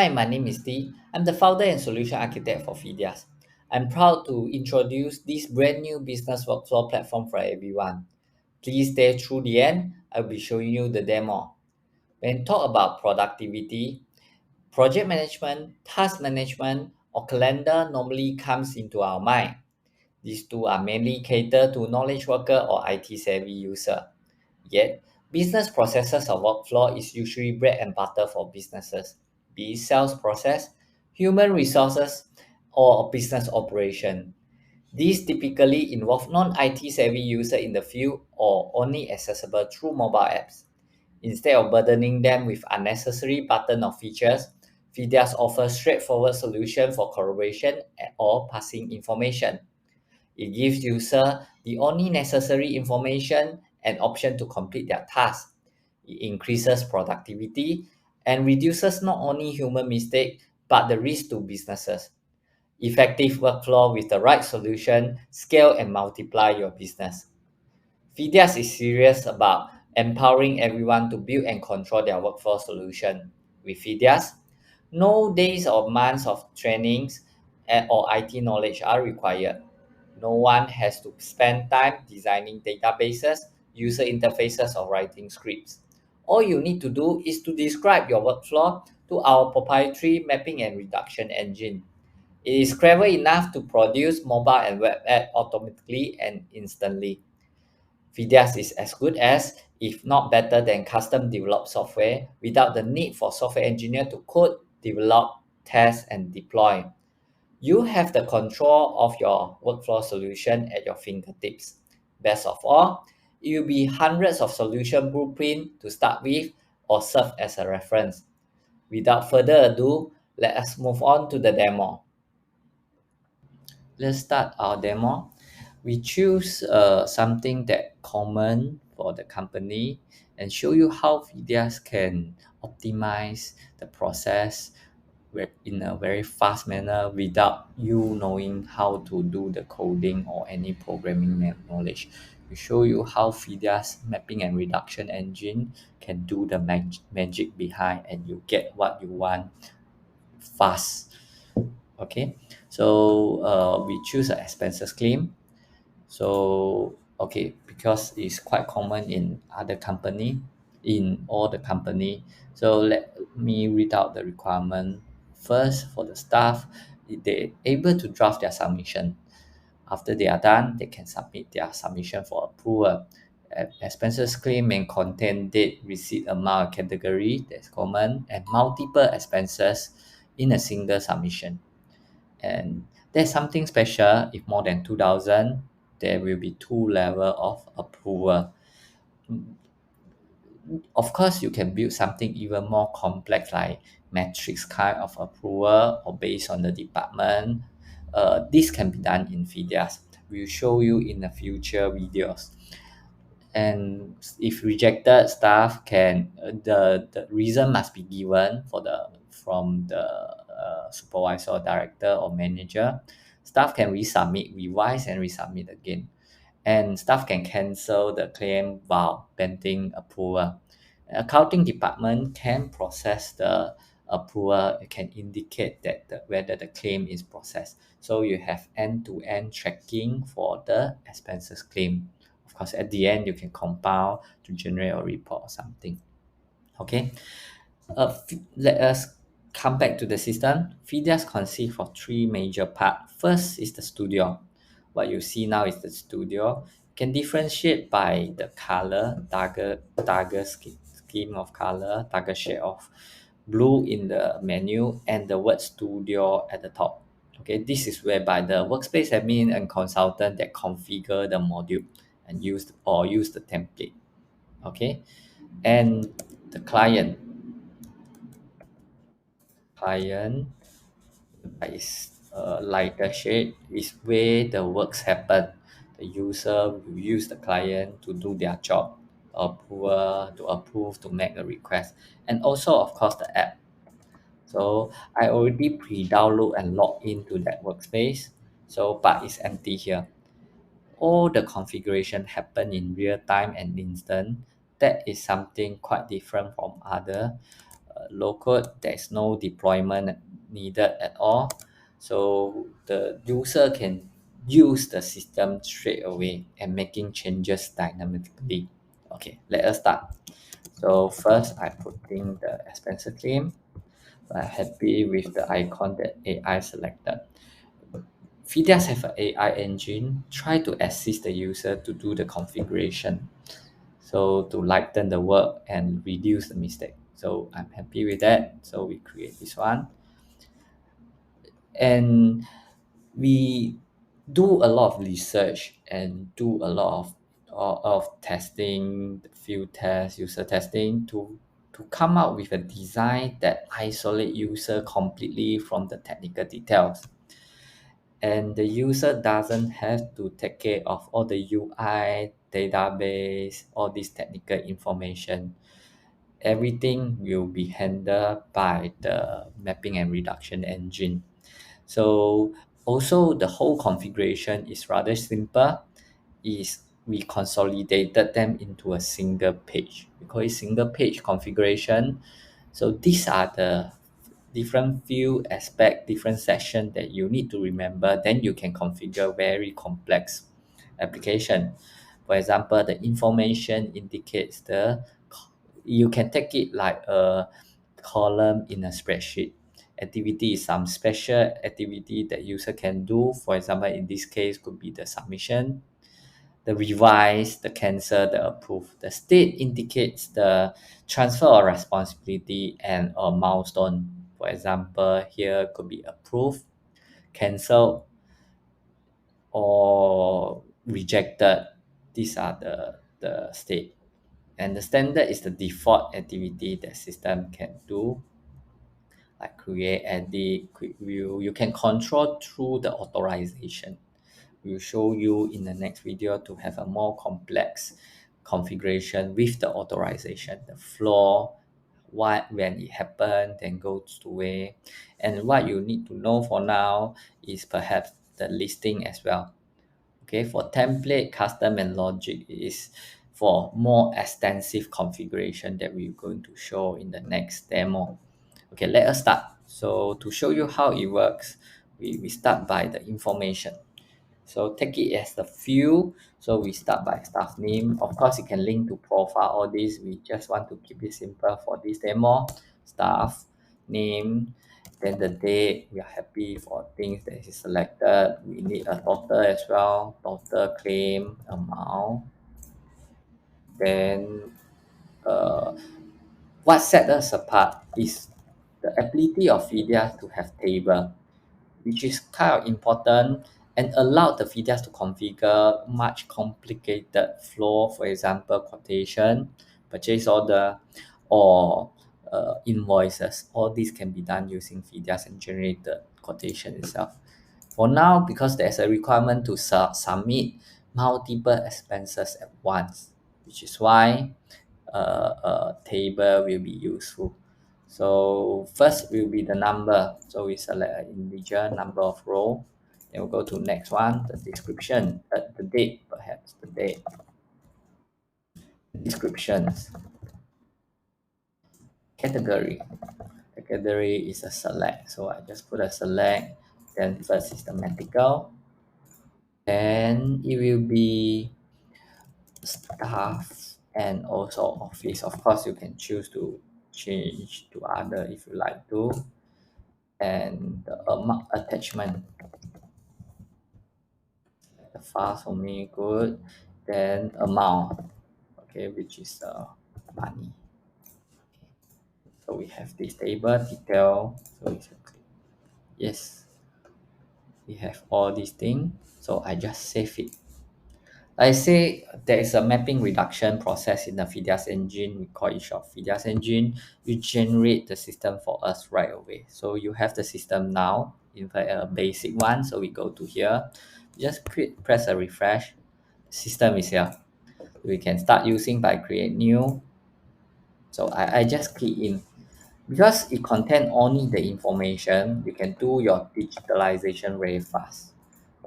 Hi, my name is Dee. I'm the founder and solution architect for FETIAS. I'm proud to introduce this brand new business workflow platform for everyone. Please stay through the end. I'll be showing you the demo. When talk about productivity, project management, task management, or calendar normally comes into our mind. These two are mainly catered to knowledge worker or IT savvy user. Yet, business processes or workflow is usually bread and butter for businesses, be it sales process, human resources, or business operation. These typically involve non-IT savvy user in the field or only accessible through mobile apps. Instead of burdening them with unnecessary button or features, FIDEAS offers straightforward solution for collaboration or passing information. It gives user the only necessary information and option to complete their task. It increases productivity and reduces not only human mistake but the risk to businesses. Effective workflow with the right solution scale and multiply your business. FIDEAS is serious about empowering everyone to build and control their workforce solution. With FIDEAS, no days or months of trainings or IT knowledge are required. No one has to spend time designing databases, user interfaces, or writing scripts. All you need to do is to describe your workflow to our proprietary mapping and reduction engine. It is clever enough to produce mobile and web app automatically and instantly. FIDEAS is as good as, if not better than custom developed software without the need for software engineer to code, develop, test, and deploy. You have the control of your workflow solution at your fingertips. Best of all, it will be hundreds of solution blueprint to start with or serve as a reference. Without further ado, let us move on to the demo. Let's start our demo. We choose something that common for the company and show you how FIDEAS can optimize the process in a very fast manner without you knowing how to do the coding or any programming knowledge. We show you how FIDEAS mapping and reduction engine can do the magic behind and you get what you want fast. Okay, so we choose an expenses claim. So okay, because it's quite common in other company, in all the company. So let me read out the requirement first for the staff. They able to draft their submission. After they are done, they can submit their submission for approval. Expenses claim may contain date, receipt amount, category that's common, and multiple expenses in a single submission. And there's something special. If more than 2,000, there will be two level of approval. Of course, you can build something even more complex like matrix kind of approval or based on the department. This can be done in FIDEAS. We'll show you in the future videos. And if rejected, staff can the reason must be given for the from the supervisor or director or manager. Staff can resubmit, revise, and resubmit again. And staff can cancel the claim while pending approval. Accounting department can process the approval. It can indicate that whether the claim is processed. So you have end-to-end tracking for the expenses claim. Of course, at the end, you can compile to generate a report or something. Okay, let us come back to the system. FIDEAS consists of three major parts. First is the studio. What you see now is the studio. Can differentiate by the color, darker scheme of color, darker shade of blue in the menu, and the word studio at the top. Okay, this is whereby the workspace admin and consultant that configure the module and use the template. Okay, and the client is lighter shade is where the works happen. The user will use the client to do their job, to approve, to make a request, and also of course the app. So I already pre-download and log into that workspace. So but it's empty here. All the configuration happen in real time and instant. That is something quite different from other. low code. There's no deployment needed at all. So the user can use the system straight away and making changes dynamically. Okay, let us start. So first I put in the expenses claim. I'm happy with the icon that AI selected. FETIAS have an AI engine try to assist the user to do the configuration. So to lighten the work and reduce the mistake. So I'm happy with that. So we create this one. And we do a lot of research and do a lot of testing, field test, user testing to come up with a design that isolate user completely from the technical details. And the user doesn't have to take care of all the UI, database, all this technical information. Everything will be handled by the mapping and reduction engine. So also the whole configuration is rather simple. Is we consolidated them into a single page. We call it single page configuration. So these are the different field aspect, different section that you need to remember. Then you can configure very complex application. For example, the information indicates you can take it like a column in a spreadsheet. Activity is some special activity that user can do. For example, in this case could be the submission, the revise, the cancel, the approve. The state indicates the transfer of responsibility and a milestone. For example, here could be approve, cancel, or rejected. These are the state. And the standard is the default activity that system can do, like create, edit, quick view. You can control through the authorization. We'll show you in the next video to have a more complex configuration with the authorization, the flow, what when it happened, then goes to way. And what you need to know for now is perhaps the listing as well. Okay, for template, custom, and logic is for more extensive configuration that we're going to show in the next demo. Okay, let us start. So to show you how it works, we start by the information. So take it as the field. So we start by staff name. Of course, you can link to profile all this. We just want to keep it simple for this demo. Staff name, then the date. We are happy for things that is selected. We need a total as well. Total claim amount. Then uh, what set us apart is the ability of FETIAS to have table, which is kind of important and allow the FETIAS to configure much complicated flow, for example, quotation, purchase order, or invoices. All these can be done using FETIAS and generate the quotation itself. For now, because there's a requirement to submit multiple expenses at once, which is why a table will be useful. So first will be the number. So we select an integer number of row. Then we'll go to next one, the description, the date, perhaps the date. Descriptions. Category. Category is a select. So I just put a select. Then first is the medical. Then it will be staff and also office. Of course, you can choose to change to other if you like to. And the attachment, the file for me, good. Then amount, okay, which is money. So we have this table detail. So it's yes, we have all these things. So I just save it. I say there is a mapping reduction process in the FETIAS engine. We call it short FETIAS engine. You generate the system for us right away. So you have the system now, in fact, a basic one. So we go to here, just press a refresh. System is here. We can start using by create new. So I just key in. Because it contains only the information, you can do your digitalization very fast.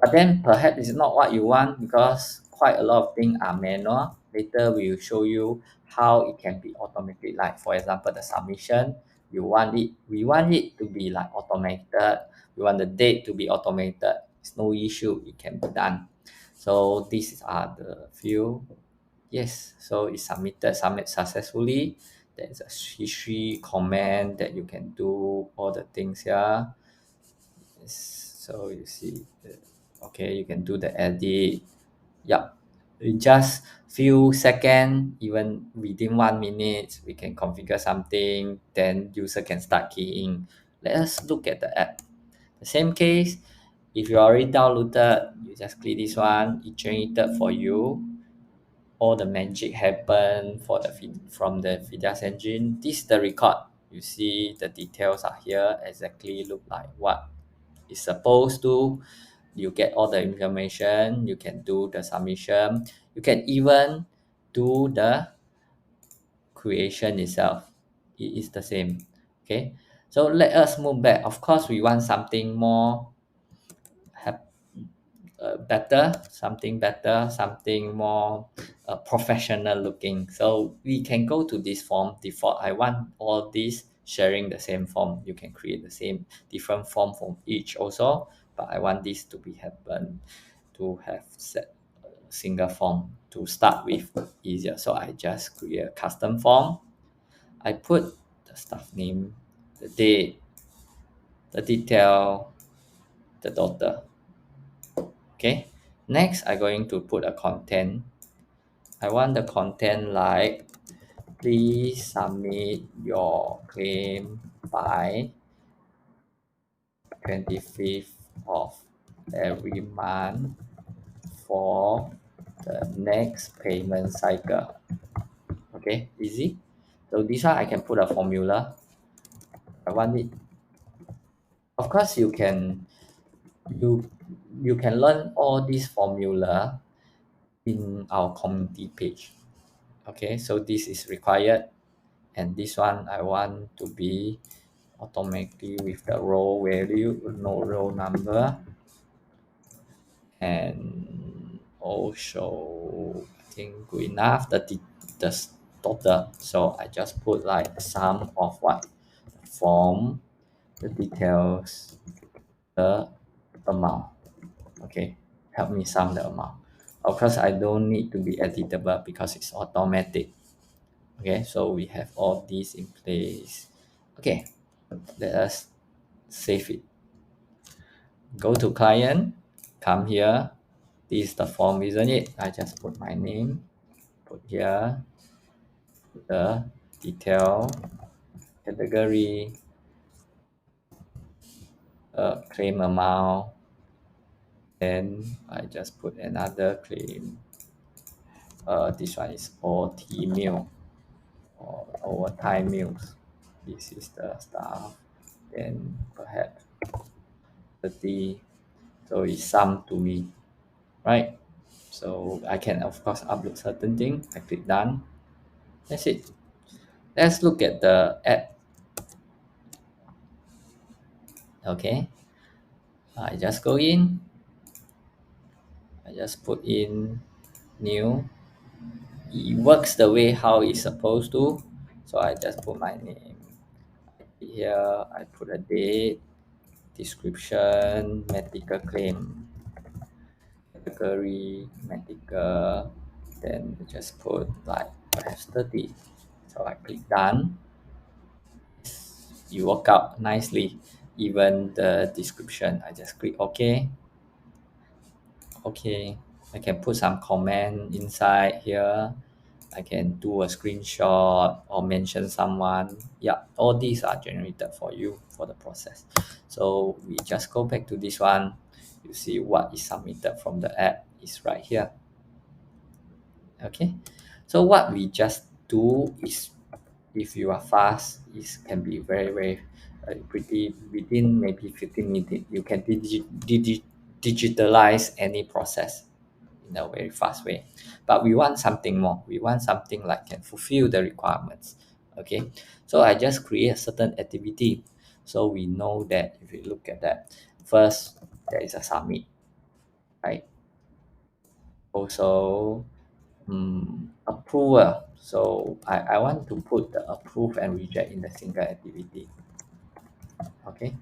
But then perhaps it's not what you want because quite a lot of things are manual. Later we will show you how it can be automated. Like for example, the submission, we want it to be like automated. We want the date to be automated. It's no issue, it can be done. So these are the few. Yes, so it's submit successfully. There's a history comment that you can do all the things here. So you see, okay, you can do the edit. Yep, in just few second, even within 1 minute, we can configure something. Then user can start keying. Let us look at the app. The same case, if you already downloaded, you just click this one. It generated for you. All the magic happen for the from the FETIAS engine. This is the record. You see the details are here. Exactly look like what is supposed to. You get all the information. You can do the submission. You can even do the creation itself. It is the same. Okay. So let us move back. Of course, we want something more better, something more professional looking. So we can go to this form default. I want all these sharing the same form. You can create the same different form from each also, but I want this to be happen to have set a single form to start with easier. So I just create a custom form. I put the staff name, the date, the detail, the daughter. Okay, next I'm going to put a content. I want the content like, please submit your claim by 25th of every month for the next payment cycle. Okay, easy. So this one I can put a formula. I want it. Of course, you you can learn all these formula in our community page. Okay, so this is required, and this one I want to be automatically with the row value, no row number, and also I think good enough the total. So I just put like sum of what form, the details, the amount. Okay, help me sum the amount. Of course, I don't need to be editable because it's automatic. Okay, so we have all these in place. Okay, let us save it. Go to client, come here. This is the form, isn't it? I just put my name, put here the detail, category, claim amount, then I just put another claim. This one is OT meal or overtime meals. This is the stuff. Then perhaps 30. So it's sum to me, right? So I can of course upload certain thing. I click done. That's it. Let's look at the app. Okay, I just go in. I just put in new. It works the way how it's supposed to. So I just put my name here. I put a date, description, medical claim, category, medical. Then just put like perhaps 30. So I click done. You work out nicely. Even the description, I just click OK. Okay, I can put some comment inside here. I can do a screenshot or mention someone. Yeah, all these are generated for you for the process. So we just go back to this one. You see what is submitted from the app is right here. Okay, so what we just do is, if you are fast, it can be very pretty within maybe 15 minutes you can digitalize any process in a very fast way. But we want something more. We want something like can fulfill the requirements. Okay, so I just create a certain activity. So we know that if you look at that, first there is a submit, right? Also approval. So I want to put the approve and reject in the single activity. Okay.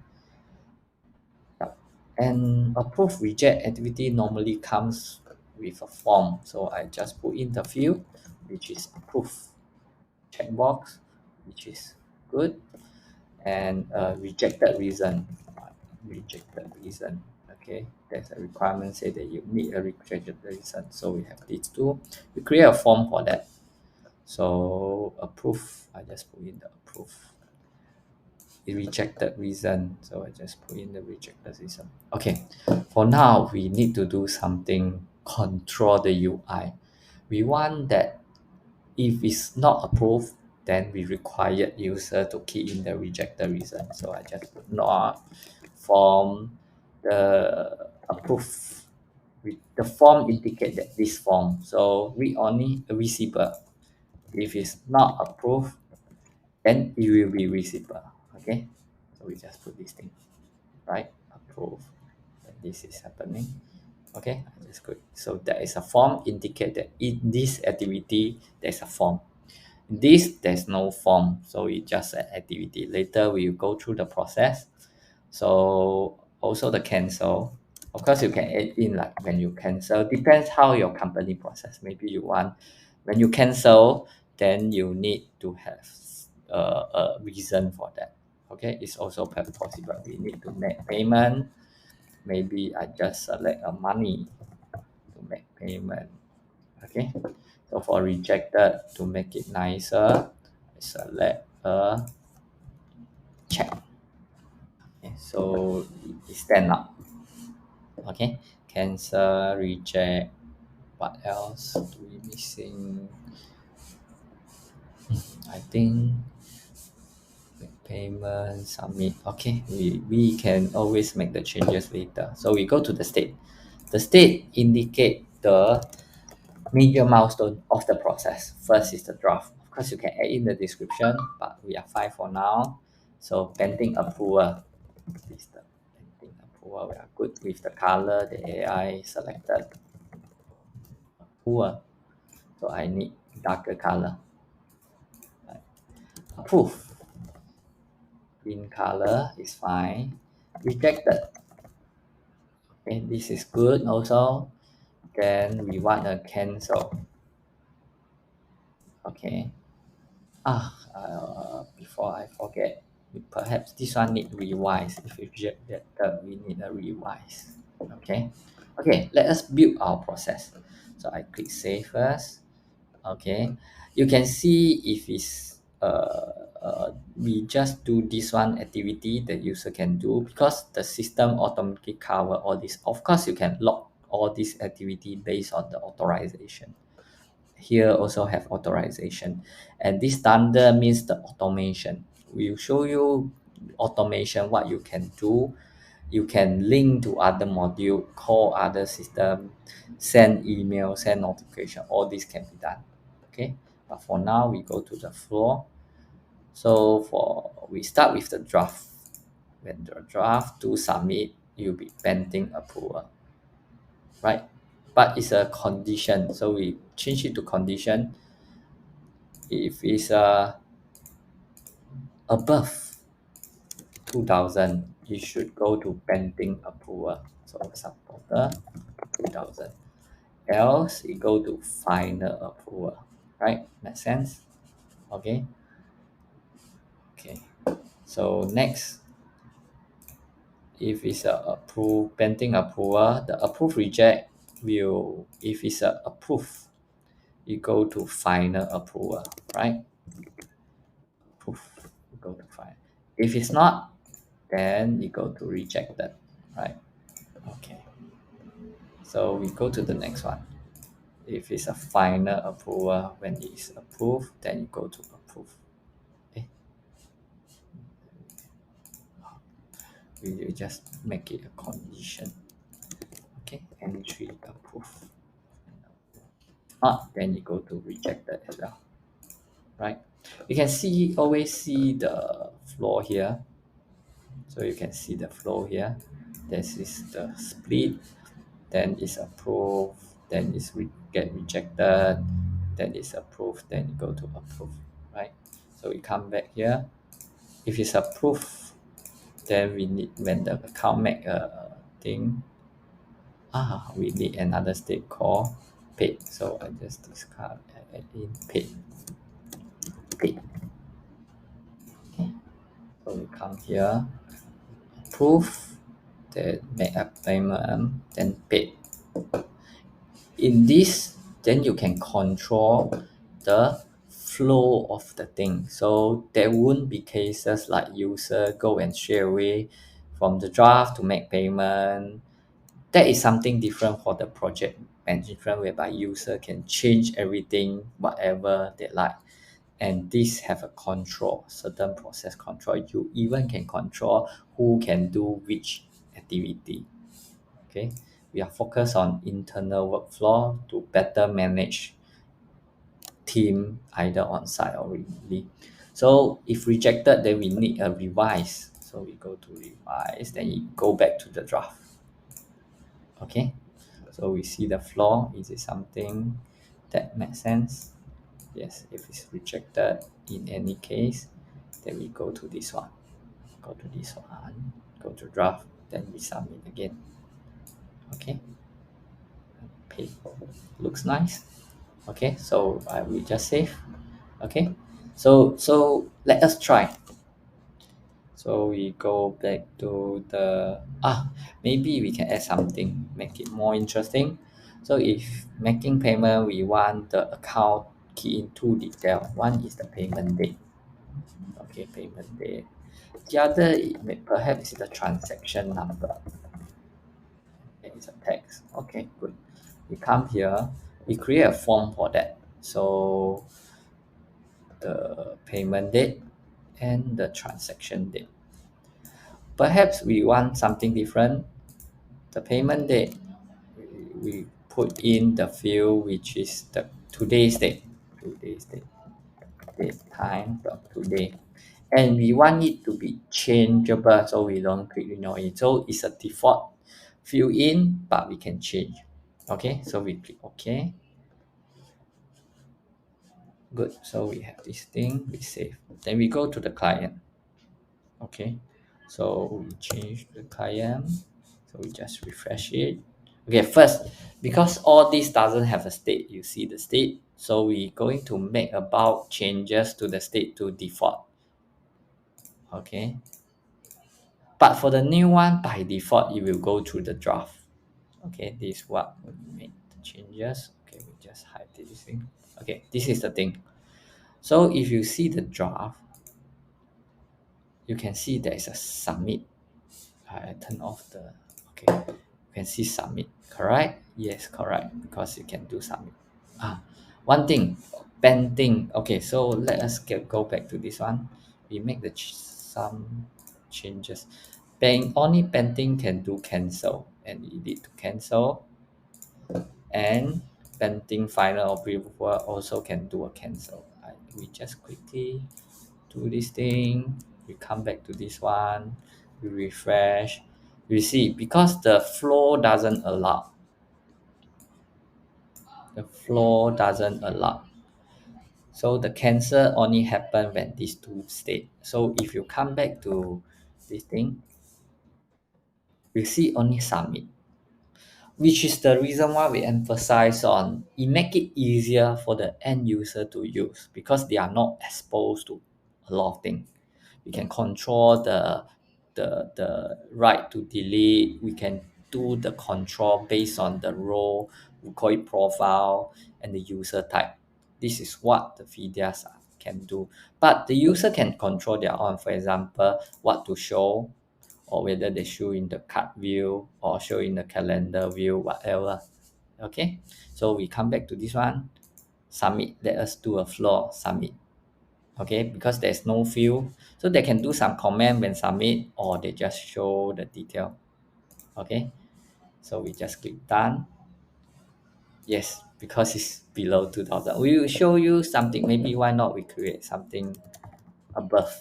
Yep. And approve reject activity normally comes with a form. So I just put in the field, which is approve, checkbox, which is good, and rejected reason. Rejected reason. Okay, there's a requirement say that you need a rejected reason. So we have these two. We create a form for that. So approve, I just put in the approve. The rejected reason. So I just put in the rejected reason. Okay, for now we need to do something control the UI. We want that if it's not approved, then we require user to key in the rejected reason. So I just put not form the approve. The form indicate that this form. So read only visible. If it's not approved, then it will be visible. Okay, so we just put this thing, right? Approve. And this is happening. Okay, that's good. So there is a form indicate that in this activity there's a form. In this there's no form, so it's just an activity. Later we will go through the process. So also the cancel. Of course, you can add in like when you cancel. Depends how your company process. Maybe you want when you cancel, then you need to have a reason for that. Okay, it's also possible. We need to make payment. Maybe I just select a money to make payment. Okay, so for rejected to make it nicer, I select a check. Okay, so it stand up. Okay, cancel, reject. What else do we missing? I think payment, submit. Okay, we can always make the changes later. So we go to the state. The state indicate the major milestone of the process. First is the draft. Of course, you can add in the description, but we are fine for now. So pending approval. This is the pending approval. We are good with the color, the AI selected approval. So I need darker color. Approve. Green color is fine. Rejected. Okay, this is good also. Then we want a cancel. Okay. Before I forget, perhaps this one need revise. If you reject that, we need a revise. Okay. Okay, let us build our process. So I click save first. Okay, you can see if it's we just do this one activity the user can do because the system automatically cover all this. Of course, you can log all this activity based on the authorization. Here also have authorization, and this standard means the automation. We'll show you automation what you can do. You can link to other module, call other system, send email, send notification. All this can be done. Okay, but for now we go to the floor. So for we start with the draft. When the draft to submit, you'll be pending approval, right? But it's a condition, so we change it to condition. If it's above 2000, you should go to pending approval. So supporter 2000. Else it go to final approval, right? Make sense? Okay. Okay. So next, if it's a approve pending approval, the approve reject will if it's a approve, you go to final approval, right? Approve, you go to final. If it's not, then you go to rejected, right? Okay. So we go to the next one. If it's a final approval, when it is approved, then you go to approve. Okay. We just make it a condition. Okay, entry approved. Not, then you go to rejected as well. Right? You can see always see the flow here. So you can see the flow here. This is the split, then is approved, then get rejected, then it's approved, then you go to approve, right? So we come back here. If it's approved, then we need, when the account make a thing, we need another state called paid. So I just discard and add in paid. Okay. So we come here, approve, then make a payment, then paid. In this, then you can control the flow of the thing. So there won't be cases like user go and straight away from the draft to make payment. That is something different for the project management, whereby user can change everything whatever they like, and this have a control, certain process control. You even can control who can do which activity. Okay, we are focused on internal workflow to better manage team either on site or remotely. So if rejected, then we need a revise. So we go to revise, then you go back to the draft. Okay, so we see the flaw. Is it something that makes sense? Yes. If it's rejected in any case, then we go to this one, go to this one, go to draft, then we submit again. Okay, pay. Looks nice. Okay, so I will just save. Okay, so let us try. So we go back to the maybe we can add something, make it more interesting. So if making payment, we want the account key in two detail. One is the payment date. Okay, payment date. The other perhaps is the transaction number. It's a text. Okay, good. We come here, we create a form for that. So the payment date and the transaction date. Perhaps we want something different. The payment date, we put in the field which is the today's date, date time from today, and we want it to be changeable, so we don't click on it. So it's a default fill in, but we can change. Okay, so we click OK. Good. So we have this thing, we save. Then we go to the client. Okay, so we change the client. So we just refresh it. Okay, first, because all this doesn't have a state, you see the state. So we going to make about changes to the state to default. Okay, but for the new one, by default, it will go through the draft. Okay, this is what we make the changes. Okay, we just hide this thing. Okay, this is the thing. So if you see the draft, you can see there is a submit. I turn off the, okay, you can see submit, correct? Yes, correct, because you can do submit. One thing, pending. Okay, so let us go back to this one. We make some changes. Only pending can do cancel and edit to cancel, and pending final approval also can do a cancel. We just quickly do this thing, we come back to this one, we refresh, we see because the flow doesn't allow, so the cancel only happen when these two state. So if you come back to this thing, you see only submit, which is the reason why we emphasize on it, make it easier for the end user to use, because they are not exposed to a lot of things. We can control the right to delete. We can do the control based on the role, we call it profile, and the user type. This is what the FETIAS can do, but the user can control their own. For example, what to show, or whether they show in the card view or show in the calendar view, whatever. Okay, so we come back to this one, submit. Let us do a floor submit. Okay, because there's no field, so they can do some comment when submit, or they just show the detail. Okay, so we just click done. Yes, because it's below 2000, we will show you something. Maybe why not we create something above.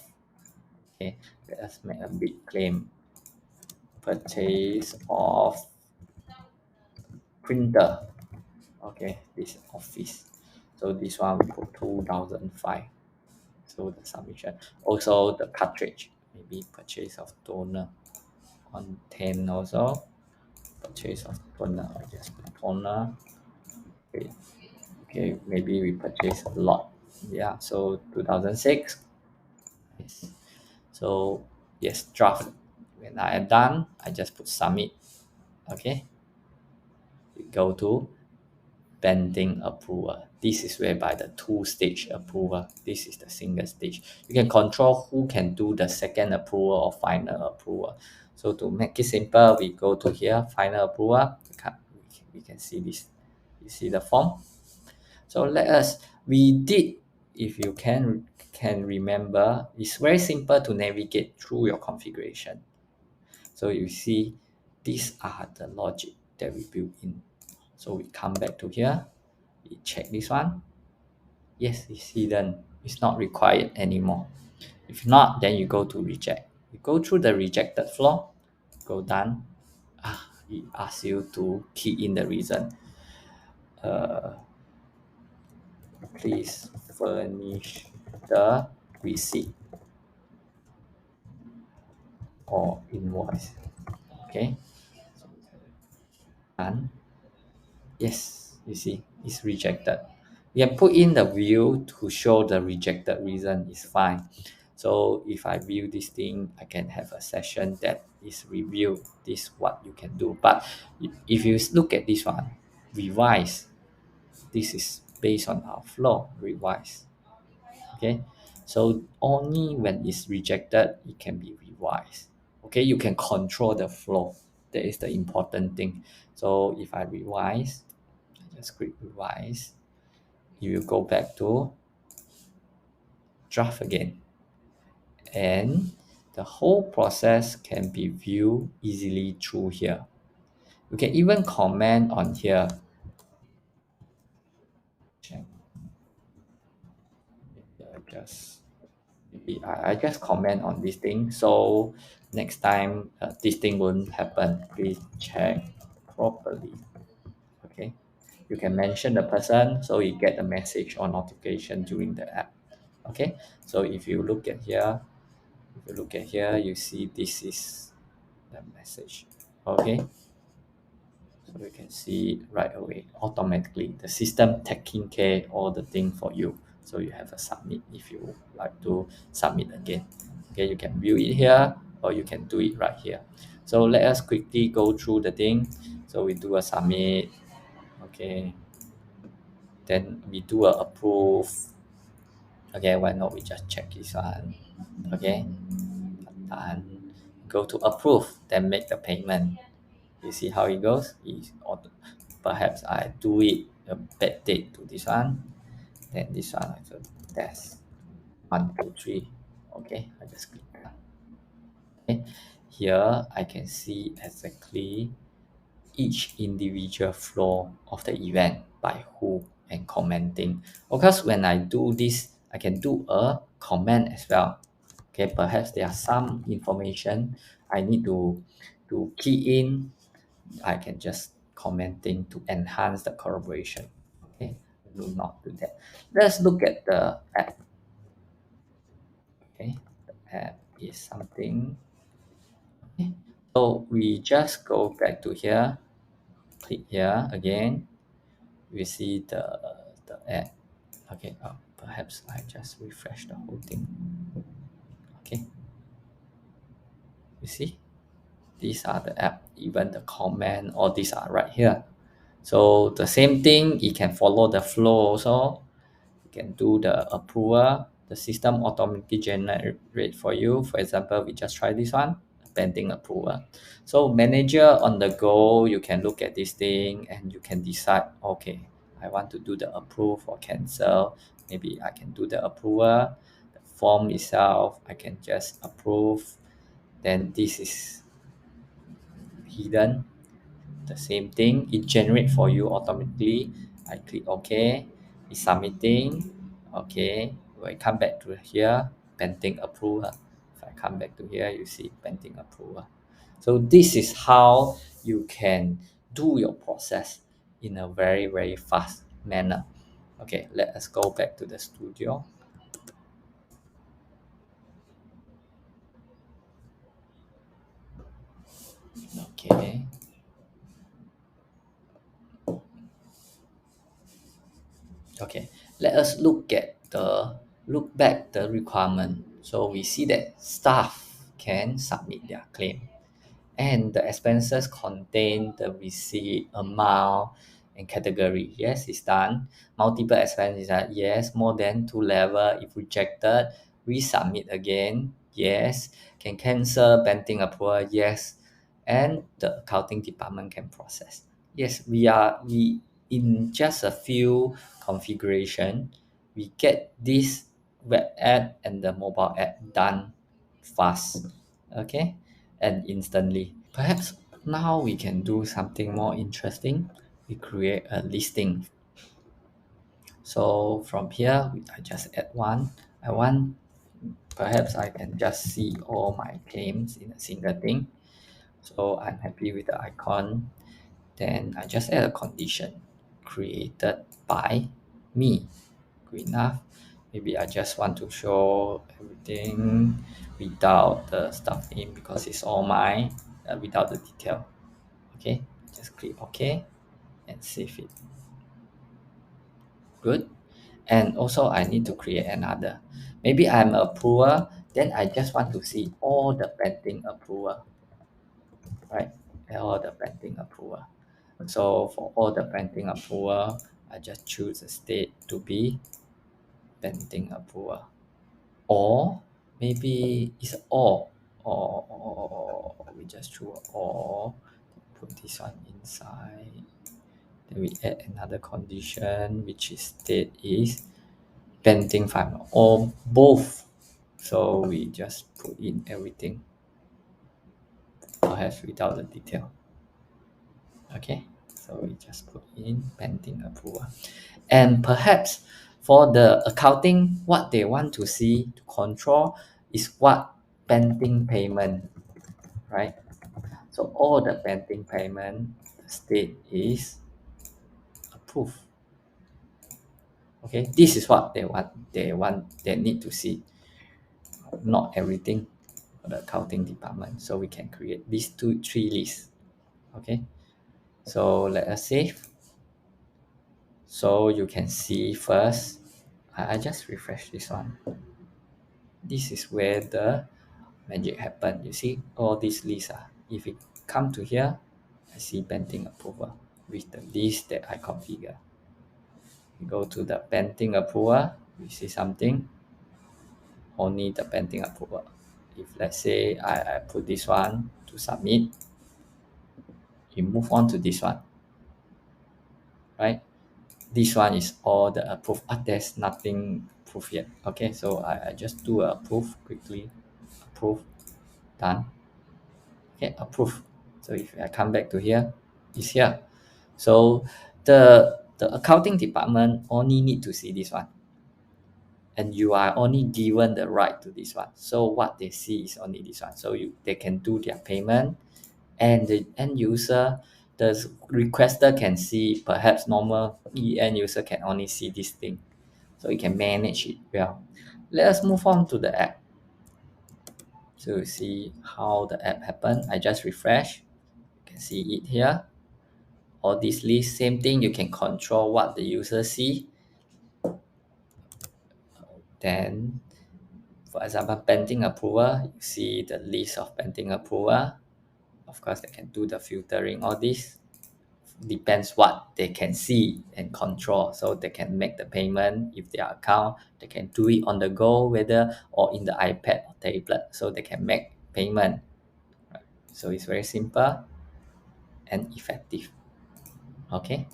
Okay, let us make a big claim, purchase of printer. Okay, this office. So this one we put 2005. So the submission. Also the cartridge, maybe purchase of toner on 10 also. Purchase of toner, I just put toner. Okay, okay, maybe we purchase a lot. Yeah, so 2006. Yes. So yes, draft. When I am done, I just put submit. Okay, we go to pending approval. This is whereby the two-stage approval. This is the single stage. You can control who can do the second approval or final approval. So to make it simple, we go to here, final approval. We can see this. You see the form. So we did, if you can remember, it's very simple to navigate through your configuration. So you see, these are the logic that we built in. So we come back to here, we check this one. Yes, it's hidden. It's not required anymore. If not, then you go to reject. You go through the rejected flow, go done. It asks you to key in the reason. Uh, Please furnish the receipt or invoice. Okay, done. Yes, you see, it's rejected. You can put in the view to show the rejected reason is fine. So if I view this thing, I can have a session that is review this what you can do. But if you look at this one, revise, this is based on our flow, revise. Okay, so only when it's rejected, it can be revised. Okay, you can control the flow. That is the important thing. So if I revise, I just click revise. You will go back to draft again, and the whole process can be viewed easily through here. You can even comment on here. Check. Just maybe I just comment on this thing. So next time this thing won't happen. Please check properly. Okay. You can mention the person so you get a message or notification during the app. Okay. So if you look at here, you see this is the message. Okay. So you can see right away automatically the system taking care all the thing for you. So you have a submit if you like to submit again. Okay, you can view it here or you can do it right here. So let us quickly go through the thing. So we do a submit. Okay, then we do a approve. Okay, why not we just check this one. Okay, done. Go to approve, then make the payment. You see how it goes. Perhaps I do it a bad date to this one, then this one I will test 1 2 3. Okay, I just click that. Okay, here I can see exactly each individual flow of the event by who and commenting. Because when I do this, I can do a comment as well. Okay, perhaps there are some information I need to key in. I can just commenting to enhance the collaboration. Okay, do not do that. Let's look at the app. Okay, the app is something. Okay. So we just go back to here, click here again. We see the app. Okay, perhaps I just refresh the whole thing. Okay, you see, these are the app. Even the comment, all these are right here. So the same thing, it can follow the flow also. You can do the approval. The system automatically generate for you. For example, we just try this one, pending approval. So manager on the go, you can look at this thing and you can decide, okay, I want to do the approve or cancel. Maybe I can do the approval. The form itself, I can just approve. Then this is hidden, the same thing, it generate for you automatically. I click OK, it's submitting. Okay, when I come back to here, pending approval. If I come back to here, you see pending approval. So this is how you can do your process in a very, very fast manner. Okay, let us go back to the studio. Okay. Okay, let us look back the requirement. So we see that staff can submit their claim, and the expenses contain the receipt, amount, and category. Yes, it's done. Multiple expenses are yes, more than two level. If rejected, resubmit again. Yes, can cancel pending approval. Yes, and the accounting department can process. Yes, we in just a few configuration, we get this web app and the mobile app done fast. Okay, and instantly. Perhaps now we can do something more interesting. We create a listing. So from here, I just add one. I want, perhaps I can just see all my claims in a single thing. So I'm happy with the icon. Then I just add a condition created by me. Good enough. Maybe I just want to show everything without the stuff in because it's all mine, without the detail. Okay, just click OK and save it. Good. And also I need to create another. Maybe I'm a approver, then I just want to see all the pending approval, right? All the pending approval. So for all the pending approval, I just choose the state to be pending approval. Or maybe it's all, or we just choose all, put this one inside. Then we add another condition which is state is pending file or both. So we just put in everything, perhaps without the detail. Okay, so we just put in pending approval. And perhaps for the accounting, what they want to see to control is what pending payment, right? So all the pending payment state is approved. Okay, this is what they need to see, not everything for the accounting department. So we can create these three lists. Okay, so let us save. So you can see first, I just refresh this one. This is where the magic happen. You see all these lists are, if we come to here, I see pending approval with the list that I configure. We go to the pending approval, we see something, only the pending approval. If let's say I put this one to submit, you move on to this one, right? This one is all the approved. There's nothing approved yet. Okay, so I just do a approve quickly. Approve, done. Okay, approve. So if I come back to here, it's here. So the accounting department only need to see this one, and you are only given the right to this one. So what they see is only this one. So they can do their payment, and the end user, the requester can see, perhaps normal end user can only see this thing, so you can manage it well. Let us move on to the app. So you see how the app happen. I just refresh, you can see it here. All these lists, same thing, you can control what the user see. Then for example, pending approval, you see the list of pending approval. Of course, they can do the filtering. All this depends what they can see and control. So they can make the payment if their account, they can do it on the go, whether or in the iPad or tablet. So they can make payment. Right? So it's very simple and effective. Okay.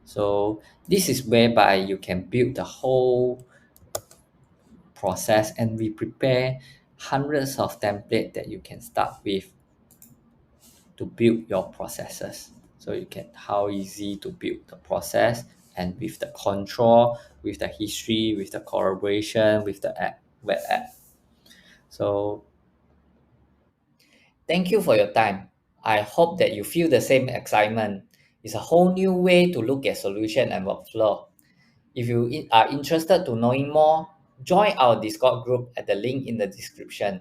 So this is whereby you can build the whole process, and we prepare hundreds of templates that you can start with to build your processes. So you can, how easy to build the process, and with the control, with the history, with the collaboration, with the app, web app. So thank you for your time. I hope that you feel the same excitement. It's a whole new way to look at solution and workflow. If you are interested to knowing more, join our Discord group at the link in the description.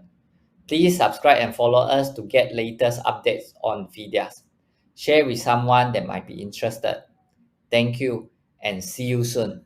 Please subscribe and follow us to get latest updates on FETIAS. Share with someone that might be interested. Thank you and see you soon.